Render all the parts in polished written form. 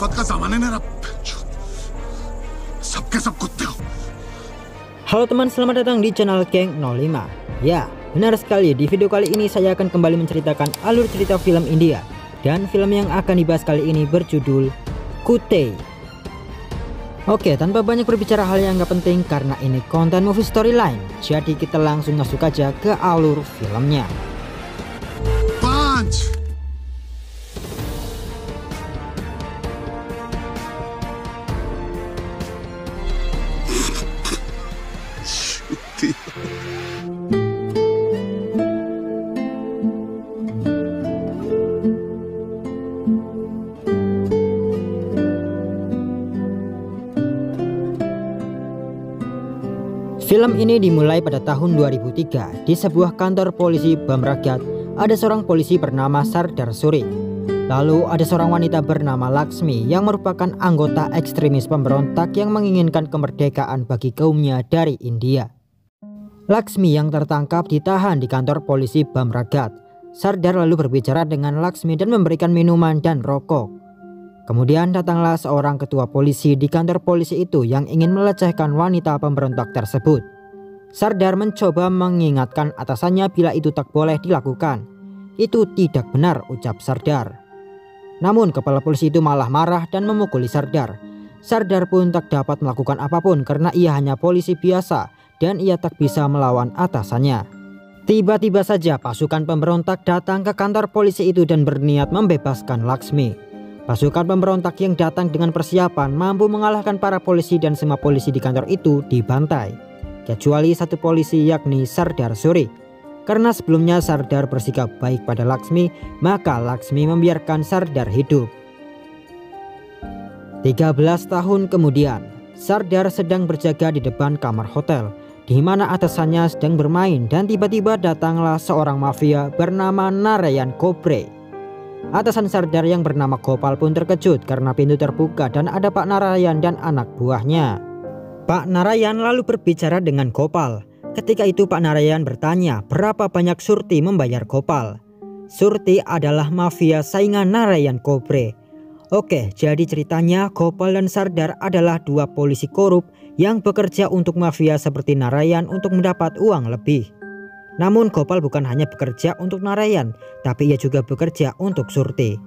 आफत का सामान है ना, सबके सब कुत्ते हो. Halo teman, selamat datang di channel Geng 05. Ya, benar sekali, di video kali ini saya akan kembali menceritakan alur cerita film India. Dan film yang akan dibahas kali ini berjudul Kutte. Oke, tanpa banyak berbicara hal yang gak penting karena ini konten movie storyline, jadi kita langsung masuk aja ke alur filmnya. Punch! Film ini dimulai pada tahun 2003 di sebuah kantor polisi Bamragat. Ada seorang polisi bernama Sardar Suri. Lalu ada seorang wanita bernama Laksmi yang merupakan anggota ekstremis pemberontak yang menginginkan kemerdekaan bagi kaumnya dari India. Laksmi yang tertangkap ditahan di kantor polisi Bamragat. Sardar lalu berbicara dengan Laksmi dan memberikan minuman dan rokok. Kemudian datanglah seorang ketua polisi di kantor polisi itu yang ingin melecehkan wanita pemberontak tersebut. Sardar mencoba mengingatkan atasannya bila itu tak boleh dilakukan. Itu tidak benar, ucap Sardar. Namun kepala polisi itu malah marah dan memukuli Sardar. Sardar pun tak dapat melakukan apapun karena ia hanya polisi biasa dan ia tak bisa melawan atasannya. Tiba-tiba saja pasukan pemberontak datang ke kantor polisi itu dan berniat membebaskan Laksmi. Pasukan pemberontak yang datang dengan persiapan mampu mengalahkan para polisi dan semua polisi di kantor itu dibantai. Kecuali satu polisi yakni Sardar Suri. Karena sebelumnya Sardar bersikap baik pada Laksmi, maka Laksmi membiarkan Sardar hidup. 13 tahun kemudian, Sardar sedang berjaga di depan kamar hotel, di mana atasannya sedang bermain dan tiba-tiba datanglah seorang mafia bernama Narayan Kobre. Atasan Sardar yang bernama Gopal pun terkejut karena pintu terbuka dan ada Pak Narayan dan anak buahnya. Pak Narayan lalu berbicara dengan Gopal. Ketika itu Pak Narayan bertanya berapa banyak Surti membayar Gopal. Surti adalah mafia saingan Narayan Kobre. Oke, jadi ceritanya Gopal dan Sardar adalah dua polisi korup yang bekerja untuk mafia seperti Narayan untuk mendapat uang lebih. Namun Gopal bukan hanya bekerja untuk Narayan, tapi ia juga bekerja untuk Surti.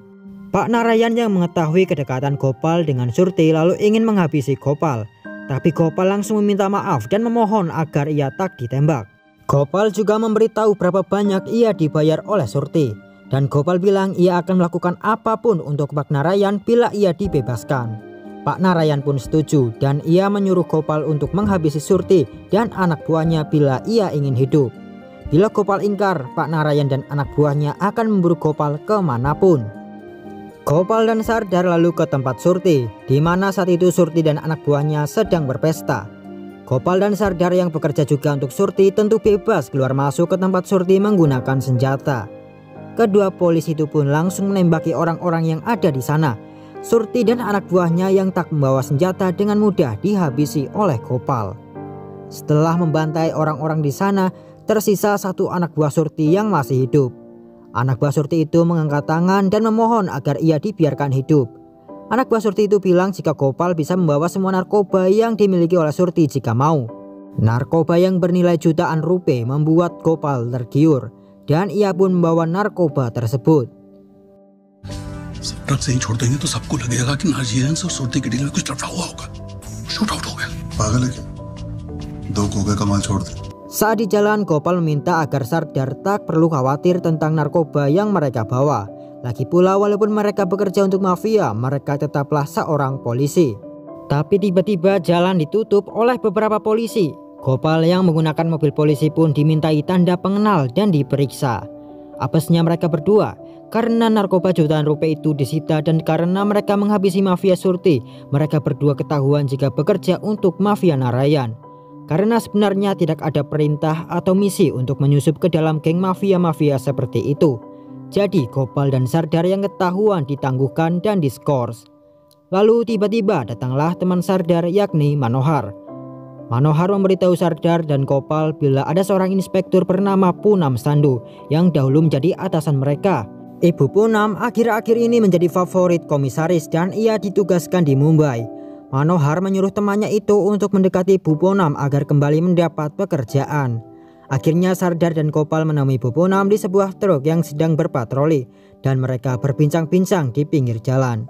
Pak Narayan yang mengetahui kedekatan Gopal dengan Surti lalu ingin menghabisi Gopal. Tapi Gopal langsung meminta maaf dan memohon agar ia tak ditembak. Gopal juga memberitahu berapa banyak ia dibayar oleh Surti. Dan Gopal bilang ia akan melakukan apapun untuk Pak Narayan bila ia dibebaskan. Pak Narayan pun setuju dan ia menyuruh Gopal untuk menghabisi Surti dan anak buahnya bila ia ingin hidup. Bila Gopal ingkar, Pak Narayan dan anak buahnya akan memburu Gopal kemanapun. Gopal dan Sardar lalu ke tempat Surti, di mana saat itu Surti dan anak buahnya sedang berpesta. Gopal dan Sardar yang bekerja juga untuk Surti tentu bebas keluar masuk ke tempat Surti menggunakan senjata. Kedua polisi itu pun langsung menembaki orang-orang yang ada di sana. Surti dan anak buahnya yang tak membawa senjata dengan mudah dihabisi oleh Gopal. Setelah membantai orang-orang di sana, tersisa satu anak buah Surti yang masih hidup. Anak buah Surti itu mengangkat tangan dan memohon agar ia dibiarkan hidup. Anak buah Surti itu bilang jika Gopal bisa membawa semua narkoba yang dimiliki oleh Surti jika mau. Narkoba yang bernilai jutaan rupiah membuat Gopal tergiur dan ia pun membawa narkoba tersebut. Truck से ही छोड़ देंगे तो सबको लगेगा कि नाजियन से सुरती की डील में कुछ लफड़ा हुआ होगा. शूट आउट हो गया. पागल है क्या? दो कोके का माल छोड़ दे. Saat di jalan, Gopal meminta agar Sardar tak perlu khawatir tentang narkoba yang mereka bawa. Lagi pula walaupun mereka bekerja untuk mafia, mereka tetaplah seorang polisi. Tapi tiba-tiba jalan ditutup oleh beberapa polisi. Gopal yang menggunakan mobil polisi pun dimintai tanda pengenal dan diperiksa. Apesnya mereka berdua, karena narkoba jutaan rupiah itu disita dan karena mereka menghabisi mafia Surti, mereka berdua ketahuan jika bekerja untuk mafia Narayan. Karena sebenarnya tidak ada perintah atau misi untuk menyusup ke dalam geng mafia-mafia seperti itu. Jadi Gopal dan Sardar yang ketahuan ditangguhkan dan diskors. Lalu tiba-tiba datanglah teman Sardar yakni Manohar. Manohar memberitahu Sardar dan Gopal bila ada seorang inspektur bernama Punam Sandu yang dahulu menjadi atasan mereka. Ibu Poonam akhir-akhir ini menjadi favorit komisaris dan ia ditugaskan di Mumbai. Manohar menyuruh temannya itu untuk mendekati Ibu Poonam agar kembali mendapat pekerjaan. Akhirnya Sardar dan Gopal menemui Ibu Poonam di sebuah truk yang sedang berpatroli dan mereka berbincang-bincang di pinggir jalan.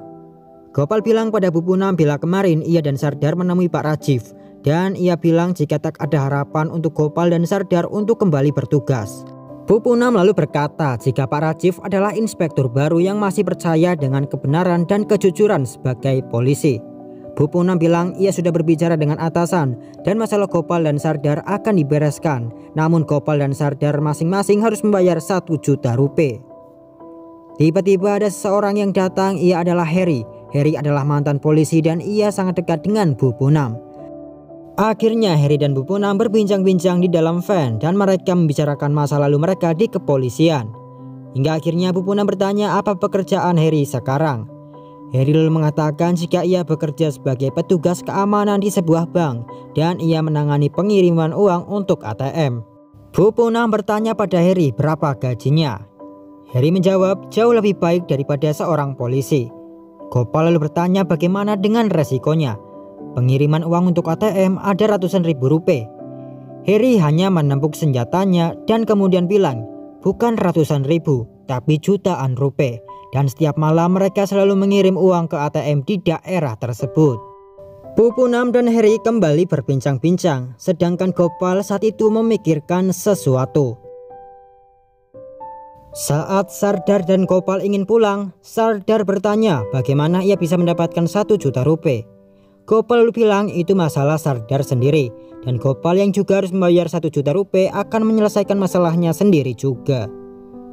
Gopal bilang pada Ibu Poonam bila kemarin ia dan Sardar menemui Pak Rajiv dan ia bilang jika tak ada harapan untuk Gopal dan Sardar untuk kembali bertugas. Ibu Poonam lalu berkata jika Pak Rajiv adalah inspektur baru yang masih percaya dengan kebenaran dan kejujuran sebagai polisi. Ibu Poonam bilang ia sudah berbicara dengan atasan dan masalah Gopal dan Sardar akan dibereskan. Namun Gopal dan Sardar masing-masing harus membayar 1 juta rupiah. Tiba-tiba ada seseorang yang datang, ia adalah Harry. Harry adalah mantan polisi dan ia sangat dekat dengan Ibu Poonam. Akhirnya Harry dan Ibu Poonam berbincang-bincang di dalam van dan mereka membicarakan masa lalu mereka di kepolisian. Hingga akhirnya Ibu Poonam bertanya apa pekerjaan Harry sekarang. Harry lalu mengatakan jika ia bekerja sebagai petugas keamanan di sebuah bank dan ia menangani pengiriman uang untuk ATM. Ibu Poonam bertanya pada Harry berapa gajinya. Harry menjawab jauh lebih baik daripada seorang polisi. Gopal lalu bertanya bagaimana dengan resikonya. Pengiriman uang untuk ATM ada ratusan ribu rupiah. Harry hanya menempuk senjatanya dan kemudian bilang, bukan ratusan ribu, tapi jutaan rupiah. Dan setiap malam mereka selalu mengirim uang ke ATM di daerah tersebut. Ibu Poonam dan Harry kembali berbincang-bincang, sedangkan Gopal saat itu memikirkan sesuatu. Saat Sardar dan Gopal ingin pulang, Sardar bertanya bagaimana ia bisa mendapatkan 1 juta rupiah. Gopal bilang itu masalah Sardar sendiri dan Gopal yang juga harus membayar 1 juta rupiah akan menyelesaikan masalahnya sendiri juga.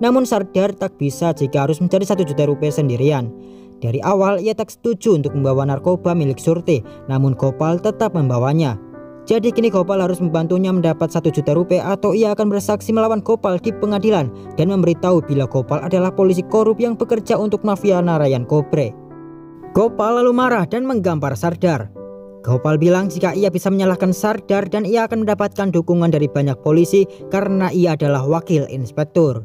Namun Sardar tak bisa jika harus mencari 1 juta rupiah sendirian. Dari awal ia tak setuju untuk membawa narkoba milik Surti, namun Gopal tetap membawanya. Jadi kini Gopal harus membantunya mendapat 1 juta rupiah atau ia akan bersaksi melawan Gopal di pengadilan dan memberitahu bila Gopal adalah polisi korup yang bekerja untuk mafia Narayan Cobre. Gopal lalu marah dan menggampar Sardar. Gopal bilang jika ia bisa menyalahkan Sardar dan ia akan mendapatkan dukungan dari banyak polisi karena ia adalah wakil inspektur.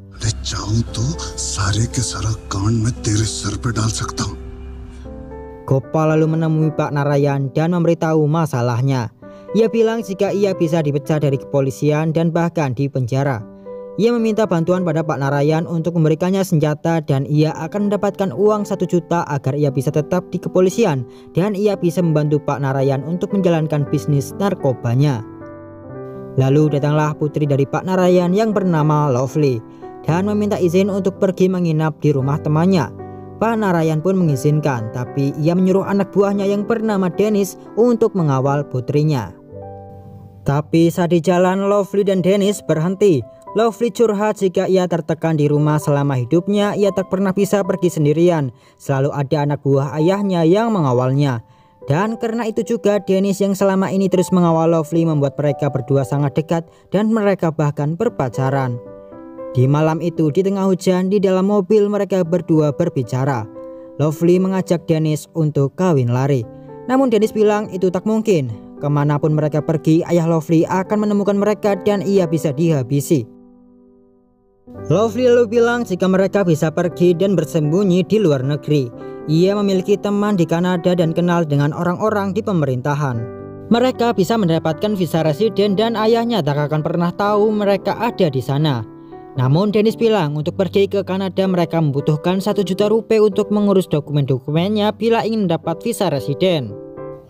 Gopal lalu menemui Pak Narayan dan memberitahu masalahnya. Ia bilang jika ia bisa dipecat dari kepolisian dan bahkan dipenjara. Ia meminta bantuan pada Pak Narayan untuk memberikannya senjata dan ia akan mendapatkan uang 1 juta agar ia bisa tetap di kepolisian dan ia bisa membantu Pak Narayan untuk menjalankan bisnis narkobanya. Lalu datanglah putri dari Pak Narayan yang bernama Lovely dan meminta izin untuk pergi menginap di rumah temannya. Pak Narayan pun mengizinkan, tapi ia menyuruh anak buahnya yang bernama Dennis untuk mengawal putrinya. Tapi saat di jalan Lovely dan Dennis berhenti. Lovely curhat jika ia tertekan di rumah selama hidupnya, ia tak pernah bisa pergi sendirian. Selalu ada anak buah ayahnya yang mengawalnya. Dan karena itu juga Dennis yang selama ini terus mengawal Lovely membuat mereka berdua sangat dekat dan mereka bahkan berpacaran. Di malam itu di tengah hujan di dalam mobil mereka berdua berbicara. Lovely mengajak Dennis untuk kawin lari. Namun Dennis bilang itu tak mungkin. Kemanapun mereka pergi, ayah Lovely akan menemukan mereka dan ia bisa dihabisi. Lovely lalu bilang jika mereka bisa pergi dan bersembunyi di luar negeri. Ia memiliki teman di Kanada dan kenal dengan orang-orang di pemerintahan. Mereka bisa mendapatkan visa residen dan ayahnya tak akan pernah tahu mereka ada di sana. Namun Dennis bilang untuk pergi ke Kanada mereka membutuhkan 1 juta rupiah untuk mengurus dokumen-dokumennya bila ingin mendapat visa residen.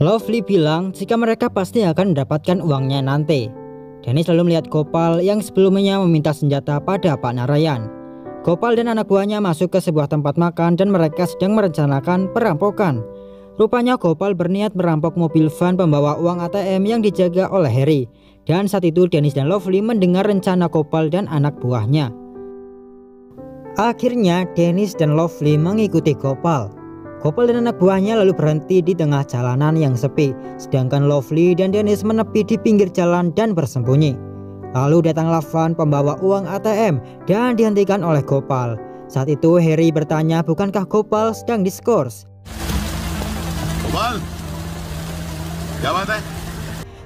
Lovely bilang jika mereka pasti akan mendapatkan uangnya nanti. Dennis lalu melihat Gopal yang sebelumnya meminta senjata pada Pak Narayan. Gopal dan anak buahnya masuk ke sebuah tempat makan dan mereka sedang merencanakan perampokan. Rupanya Gopal berniat merampok mobil van pembawa uang ATM yang dijaga oleh Harry. Dan saat itu Dennis dan Lovely mendengar rencana Gopal dan anak buahnya. Akhirnya Dennis dan Lovely mengikuti Gopal. Gopal dan anak buahnya lalu berhenti di tengah jalanan yang sepi, sedangkan Lovely dan Dennis menepi di pinggir jalan dan bersembunyi. Lalu datanglah van pembawa uang ATM dan dihentikan oleh Gopal. Saat itu Harry bertanya bukankah Gopal sedang diskors. Gopal, क्या बात है?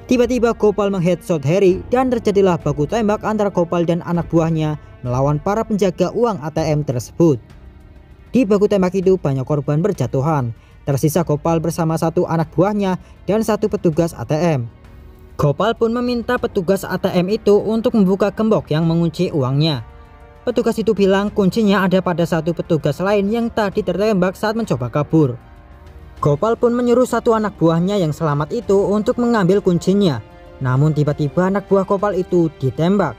Tiba-tiba Gopal mengheadshot Harry dan terjadilah baku tembak antara Gopal dan anak buahnya melawan para penjaga uang ATM tersebut. Di baku tembak itu banyak korban berjatuhan. Tersisa Gopal bersama satu anak buahnya dan satu petugas ATM. Gopal pun meminta petugas ATM itu untuk membuka gembok yang mengunci uangnya. Petugas itu bilang kuncinya ada pada satu petugas lain yang tadi tertembak saat mencoba kabur. Gopal pun menyuruh satu anak buahnya yang selamat itu untuk mengambil kuncinya. Namun tiba-tiba anak buah Gopal itu ditembak.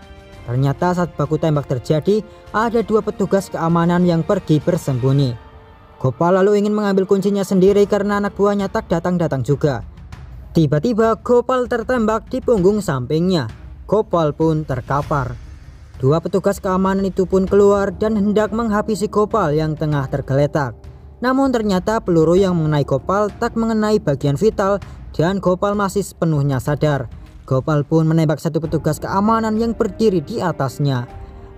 Ternyata saat baku tembak terjadi, ada dua petugas keamanan yang pergi bersembunyi. Gopal lalu ingin mengambil kuncinya sendiri karena anak buahnya tak datang-datang juga. Tiba-tiba Gopal tertembak di punggung sampingnya. Gopal pun terkapar. Dua petugas keamanan itu pun keluar dan hendak menghabisi Gopal yang tengah tergeletak. Namun ternyata peluru yang mengenai Gopal tak mengenai bagian vital dan Gopal masih sepenuhnya sadar. Gopal pun menembak satu petugas keamanan yang berdiri di atasnya.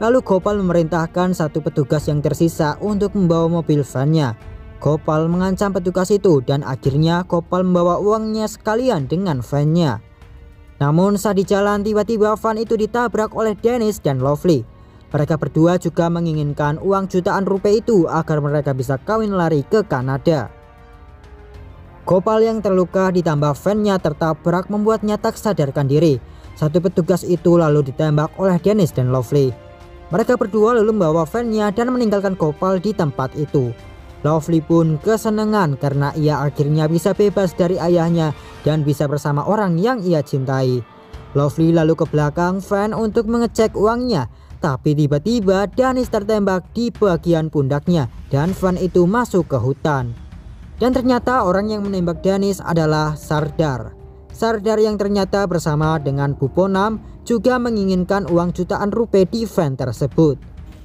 Lalu Gopal memerintahkan satu petugas yang tersisa untuk membawa mobil van-nya. Gopal mengancam petugas itu dan akhirnya Gopal membawa uangnya sekalian dengan van-nya. Namun saat di jalan tiba-tiba van itu ditabrak oleh Dennis dan Lovely. Mereka berdua juga menginginkan uang jutaan rupiah itu agar mereka bisa kawin lari ke Kanada. Gopal yang terluka ditambah van-nya tertabrak membuatnya tak sadarkan diri. Satu petugas itu lalu ditembak oleh Dennis dan Lovely. Mereka berdua lalu membawa van-nya dan meninggalkan Gopal di tempat itu. Lovely pun kesenangan karena ia akhirnya bisa bebas dari ayahnya dan bisa bersama orang yang ia cintai. Lovely lalu ke belakang van untuk mengecek uangnya. Tapi tiba-tiba Dennis tertembak di bagian pundaknya dan van itu masuk ke hutan. Dan ternyata orang yang menembak Dennis adalah Sardar. Sardar yang ternyata bersama dengan Buponam juga menginginkan uang jutaan rupiah di van tersebut.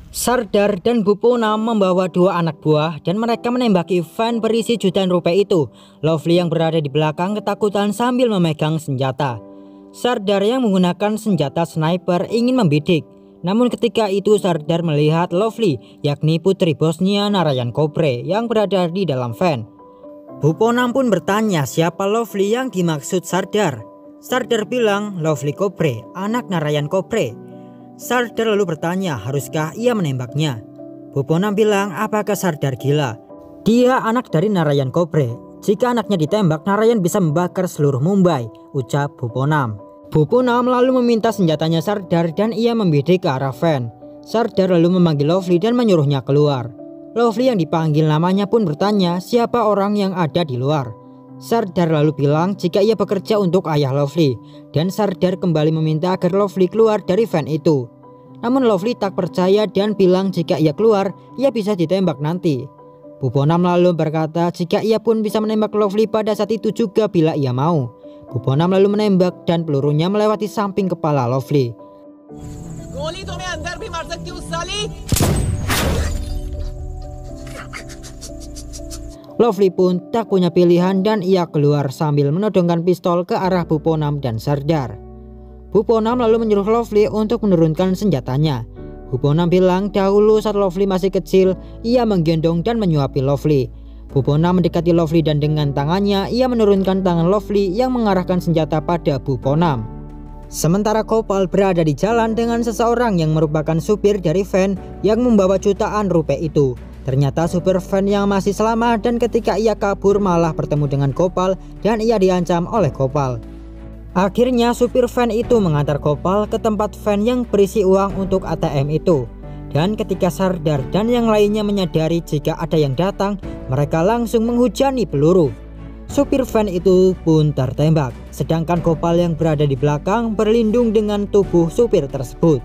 Sardar dan Buponam membawa dua anak buah dan mereka menembaki van berisi jutaan rupiah itu. Lovely yang berada di belakang ketakutan sambil memegang senjata. Sardar yang menggunakan senjata sniper ingin membidik. Namun ketika itu Sardar melihat Lovely, yakni putri bosnya Narayan Kopre yang berada di dalam van. Buponam pun bertanya siapa Lovely yang dimaksud Sardar. Sardar bilang Lovely Kopre, anak Narayan Kopre. Sardar lalu bertanya haruskah ia menembaknya. Buponam bilang apakah Sardar gila? Dia anak dari Narayan Kopre. Jika anaknya ditembak Narayan bisa membakar seluruh Mumbai, ucap Buponam. Buponam lalu meminta senjatanya Sardar dan ia membidik ke arah van. Sardar lalu memanggil Lovely dan menyuruhnya keluar. Lovely yang dipanggil namanya pun bertanya siapa orang yang ada di luar. Sardar lalu bilang jika ia bekerja untuk ayah Lovely. Dan Sardar kembali meminta agar Lovely keluar dari van itu. Namun Lovely tak percaya dan bilang jika ia keluar ia bisa ditembak nanti. Buponam lalu berkata jika ia pun bisa menembak Lovely pada saat itu juga bila ia mau. Buponam lalu menembak dan pelurunya melewati samping kepala Lovely. Lovely pun tak punya pilihan dan ia keluar sambil menodongkan pistol ke arah Buponam dan Sardar. Buponam lalu menyuruh Lovely untuk menurunkan senjatanya. Buponam bilang dahulu saat Lovely masih kecil ia menggendong dan menyuapi Lovely. Buponam mendekati Lovely dan dengan tangannya ia menurunkan tangan Lovely yang mengarahkan senjata pada Buponam. Sementara Gopal berada di jalan dengan seseorang yang merupakan supir dari van yang membawa jutaan rupiah itu. Ternyata supir van yang masih selamat dan ketika ia kabur malah bertemu dengan Gopal dan ia diancam oleh Gopal. Akhirnya supir van itu mengantar Gopal ke tempat van yang berisi uang untuk ATM itu. Dan ketika Sardar dan yang lainnya menyadari jika ada yang datang, mereka langsung menghujani peluru. Supir van itu pun tertembak, sedangkan Gopal yang berada di belakang berlindung dengan tubuh supir tersebut.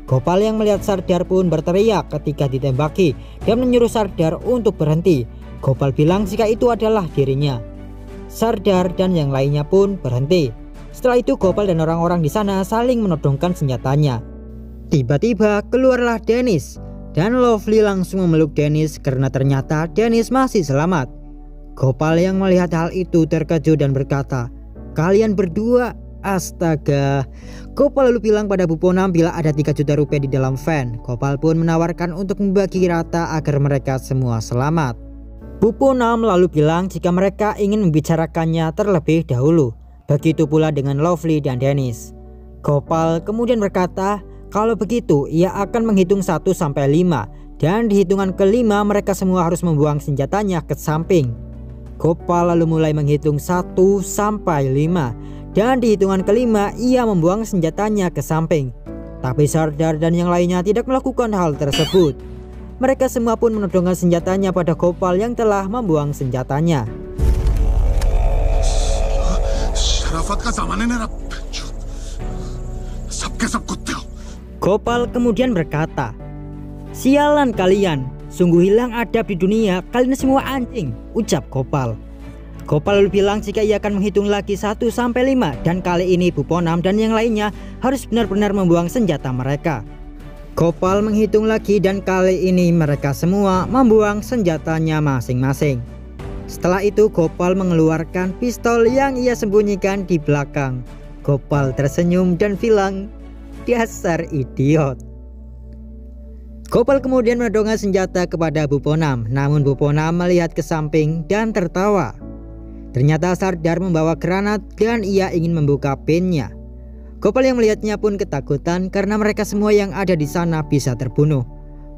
Gopal yang melihat Sardar pun berteriak ketika ditembaki dan menyuruh Sardar untuk berhenti. Gopal bilang jika itu adalah dirinya. Sardar dan yang lainnya pun berhenti. Setelah itu Gopal dan orang-orang di sana saling menodongkan senjatanya. Tiba-tiba keluarlah Dennis dan Lovely langsung memeluk Dennis karena ternyata Dennis masih selamat. Gopal yang melihat hal itu terkejut dan berkata, "Kalian berdua, astaga." Gopal lalu bilang pada Buponam bila ada 3 juta rupiah di dalam van. Gopal pun menawarkan untuk membagi rata agar mereka semua selamat. Buponam lalu bilang jika mereka ingin membicarakannya terlebih dahulu. Begitu pula dengan Lovely dan Dennis. Gopal kemudian berkata, Kalau begitu ia akan menghitung 1 sampai 5 dan di hitungan kelima mereka semua harus membuang senjatanya ke samping. Gopal lalu mulai menghitung 1 sampai 5 dan di hitungan kelima ia membuang senjatanya ke samping. Tapi Sardar dan yang lainnya tidak melakukan hal tersebut. Mereka semua pun menodongkan senjatanya pada Gopal yang telah membuang senjatanya. Gopal kemudian berkata, "Sialan kalian, sungguh hilang adab di dunia, kalian semua anjing," ucap Gopal. Gopal lalu bilang jika ia akan menghitung lagi 1 sampai 5 dan kali ini Buponam dan yang lainnya harus benar-benar membuang senjata mereka. Gopal menghitung lagi dan kali ini mereka semua membuang senjatanya masing-masing. Setelah itu Gopal mengeluarkan pistol yang ia sembunyikan di belakang. Gopal tersenyum dan bilang, "Dasar idiot." Gopal kemudian menodongkan senjata kepada Buponam, namun Buponam melihat ke samping dan tertawa. Ternyata Sardar membawa granat dan ia ingin membuka pinnya. Gopal yang melihatnya pun ketakutan karena mereka semua yang ada di sana bisa terbunuh.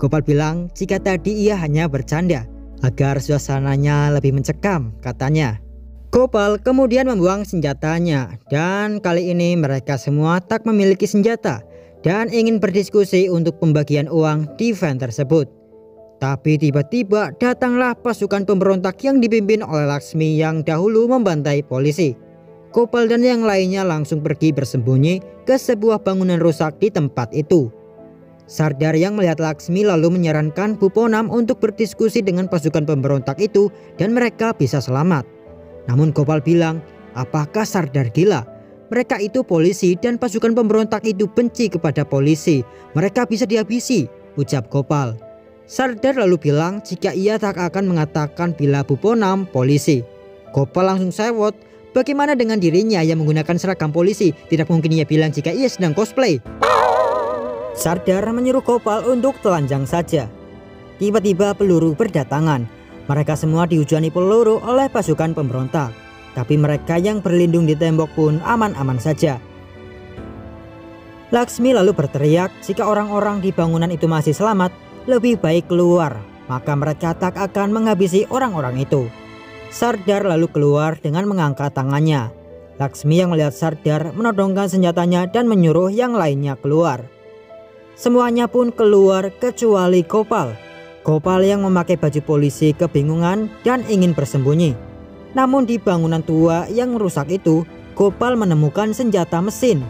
Gopal bilang jika tadi ia hanya bercanda agar suasananya lebih mencekam, katanya. Gopal kemudian membuang senjatanya dan kali ini mereka semua tak memiliki senjata dan ingin berdiskusi untuk pembagian uang di van tersebut. Tapi tiba-tiba datanglah pasukan pemberontak yang dipimpin oleh Laksmi yang dahulu membantai polisi. Gopal dan yang lainnya langsung pergi bersembunyi ke sebuah bangunan rusak di tempat itu. Sardar yang melihat Laksmi lalu menyarankan Buponam untuk berdiskusi dengan pasukan pemberontak itu dan mereka bisa selamat. Namun Gopal bilang, apakah Sardar gila? Mereka itu polisi dan pasukan pemberontak itu benci kepada polisi. Mereka bisa dihabisi, ucap Gopal. Sardar lalu bilang jika ia tak akan mengatakan bila Buponam polisi. Gopal langsung sewot, bagaimana dengan dirinya yang menggunakan seragam polisi? Tidak mungkin ia bilang jika ia sedang cosplay. Sardar menyuruh Gopal untuk telanjang saja. Tiba-tiba peluru berdatangan. Mereka semua dihujani peluru oleh pasukan pemberontak. Tapi mereka yang berlindung di tembok pun aman-aman saja. Laksmi lalu berteriak jika orang-orang di bangunan itu masih selamat, lebih baik keluar, maka mereka tak akan menghabisi orang-orang itu. Sardar lalu keluar dengan mengangkat tangannya. Laksmi yang melihat Sardar menodongkan senjatanya dan menyuruh yang lainnya keluar. Semuanya pun keluar kecuali Gopal. Gopal yang memakai baju polisi kebingungan dan ingin bersembunyi. Namun di bangunan tua yang rusak itu, Gopal menemukan senjata mesin.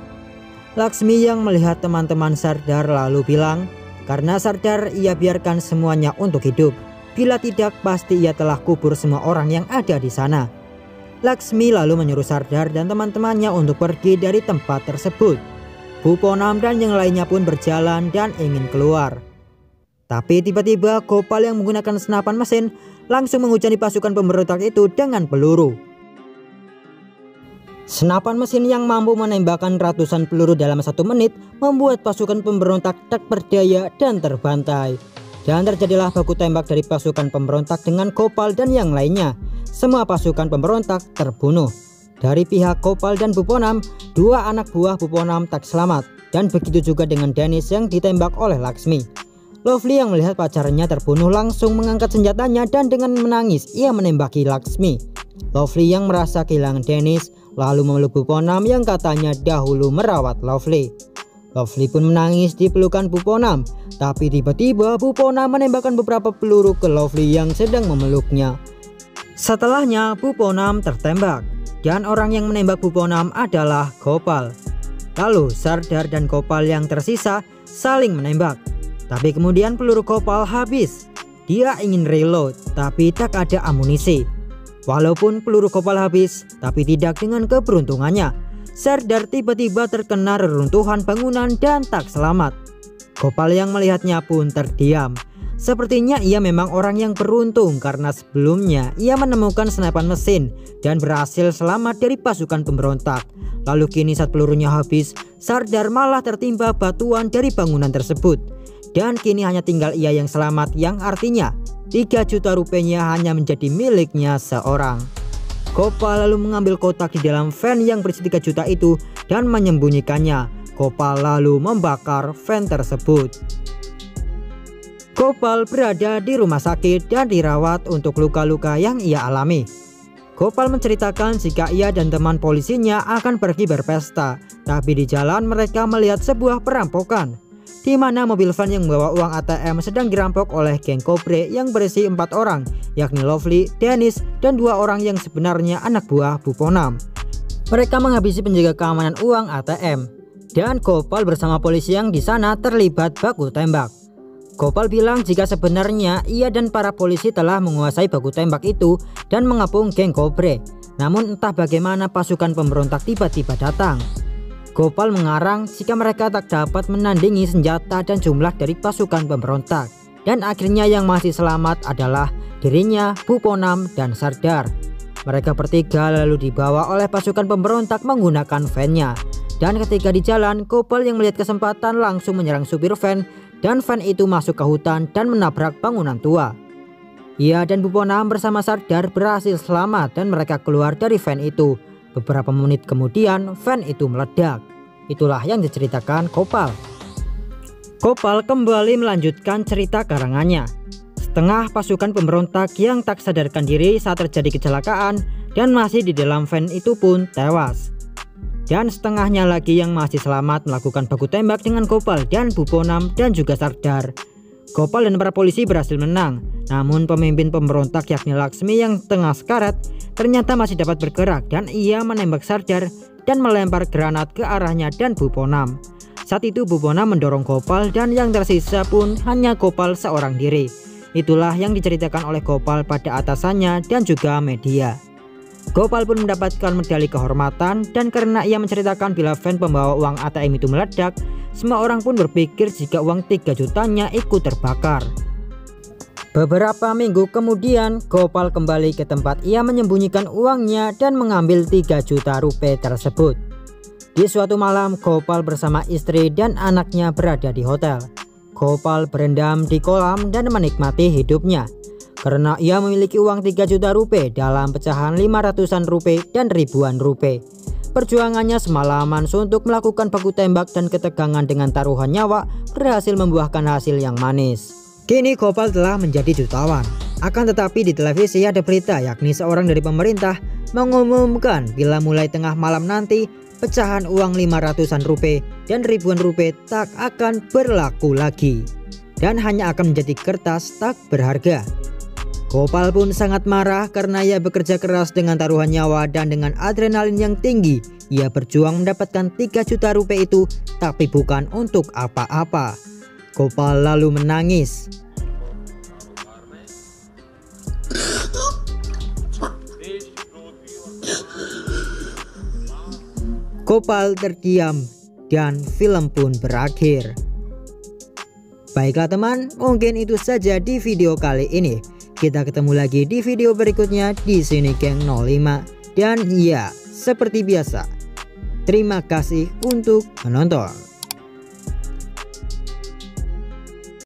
Laksmi yang melihat teman-teman Sardar lalu bilang, karena Sardar ia biarkan semuanya untuk hidup. Bila tidak pasti ia telah kubur semua orang yang ada di sana. Laksmi lalu menyuruh Sardar dan teman-temannya untuk pergi dari tempat tersebut. Buponam dan yang lainnya pun berjalan dan ingin keluar. Tapi tiba-tiba Gopal yang menggunakan senapan mesin langsung menghujani pasukan pemberontak itu dengan peluru. Senapan mesin yang mampu menembakkan ratusan peluru dalam 1 menit membuat pasukan pemberontak tak berdaya dan terbantai. Dan terjadilah baku tembak dari pasukan pemberontak dengan Gopal dan yang lainnya. Semua pasukan pemberontak terbunuh. Dari pihak Gopal dan Buponam, 2 anak buah Buponam tak selamat. Dan begitu juga dengan Dennis yang ditembak oleh Laksmi. Lovely yang melihat pacarnya terbunuh langsung mengangkat senjatanya dan dengan menangis ia menembaki Laksmi. Lovely yang merasa kehilangan Dennis lalu memeluk Buponam yang katanya dahulu merawat Lovely. Lovely pun menangis di pelukan Buponam, tapi tiba-tiba Buponam menembakkan beberapa peluru ke Lovely yang sedang memeluknya. Setelahnya Buponam tertembak dan orang yang menembak Buponam adalah Gopal. Lalu Sardar dan Gopal yang tersisa saling menembak. Tapi kemudian peluru Gopal habis. Dia ingin reload tapi tak ada amunisi. Walaupun peluru Gopal habis, tapi tidak dengan keberuntungannya. Sardar tiba-tiba terkena reruntuhan bangunan dan tak selamat. Gopal yang melihatnya pun terdiam. Sepertinya ia memang orang yang beruntung karena sebelumnya ia menemukan senapan mesin dan berhasil selamat dari pasukan pemberontak. Lalu kini saat pelurunya habis, Sardar malah tertimpa batuan dari bangunan tersebut. Dan kini hanya tinggal ia yang selamat, yang artinya 3 juta rupiahnya hanya menjadi miliknya seorang. Gopal lalu mengambil kotak di dalam van yang berisi 3 juta itu dan menyembunyikannya. Gopal lalu membakar van tersebut. Gopal berada di rumah sakit dan dirawat untuk luka-luka yang ia alami. Gopal menceritakan jika ia dan teman polisinya akan pergi berpesta, tapi di jalan mereka melihat sebuah perampokan, di mana mobil van yang membawa uang ATM sedang dirampok oleh geng Cobre yang berisi 4 orang, yakni Lovely, Dennis, dan 2 orang yang sebenarnya anak buah Buponam. Mereka menghabisi penjaga keamanan uang ATM, dan Gopal bersama polisi yang di sana terlibat baku tembak. Gopal bilang jika sebenarnya ia dan para polisi telah menguasai baku tembak itu dan mengepung geng Cobre. Namun entah bagaimana pasukan pemberontak tiba-tiba datang. Gopal mengarang jika mereka tak dapat menandingi senjata dan jumlah dari pasukan pemberontak. Dan akhirnya yang masih selamat adalah dirinya, Buponam, dan Sardar. Mereka bertiga lalu dibawa oleh pasukan pemberontak menggunakan van-nya. Dan ketika di jalan, Gopal yang melihat kesempatan langsung menyerang supir van, dan van itu masuk ke hutan dan menabrak bangunan tua. Ia dan Buponam bersama Sardar berhasil selamat dan mereka keluar dari van itu. Beberapa menit kemudian van itu meledak. Itulah yang diceritakan Gopal. Gopal kembali melanjutkan cerita karangannya. Setengah pasukan pemberontak yang tak sadarkan diri saat terjadi kecelakaan dan masih di dalam van itu pun tewas. Dan setengahnya lagi yang masih selamat melakukan baku tembak dengan Gopal dan Buponam dan juga Sardar. Gopal dan para polisi berhasil menang, namun pemimpin pemberontak yakni Laksmi yang tengah sekarat ternyata masih dapat bergerak dan ia menembak Sardar dan melempar granat ke arahnya dan Buponam. Saat itu Buponam mendorong Gopal dan yang tersisa pun hanya Gopal seorang diri. Itulah yang diceritakan oleh Gopal pada atasannya dan juga media. Gopal pun mendapatkan medali kehormatan dan karena ia menceritakan bila van pembawa uang ATM itu meledak, semua orang pun berpikir jika uang 3 jutanya ikut terbakar. Beberapa minggu kemudian Gopal kembali ke tempat ia menyembunyikan uangnya dan mengambil 3 juta rupiah tersebut. Di suatu malam Gopal bersama istri dan anaknya berada di hotel. Gopal berendam di kolam dan menikmati hidupnya. Karena ia memiliki uang 3 juta rupiah dalam pecahan 500-an rupiah dan ribuan rupiah. Perjuangannya semalaman untuk melakukan baku tembak dan ketegangan dengan taruhan nyawa berhasil membuahkan hasil yang manis. Kini Gopal telah menjadi jutawan. Akan tetapi di televisi ada berita yakni seorang dari pemerintah mengumumkan bila mulai tengah malam nanti pecahan uang 500-an rupiah dan ribuan rupiah tak akan berlaku lagi. Dan hanya akan menjadi kertas tak berharga. Gopal pun sangat marah karena ia bekerja keras dengan taruhan nyawa dan dengan adrenalin yang tinggi. Ia berjuang mendapatkan 3 juta rupiah itu tapi bukan untuk apa-apa. Gopal lalu menangis. Gopal terdiam dan film pun berakhir. Baiklah teman, mungkin itu saja di video kali ini. Kita ketemu lagi di video berikutnya di sini Geng 05. Dan ya, seperti biasa, terima kasih untuk menonton.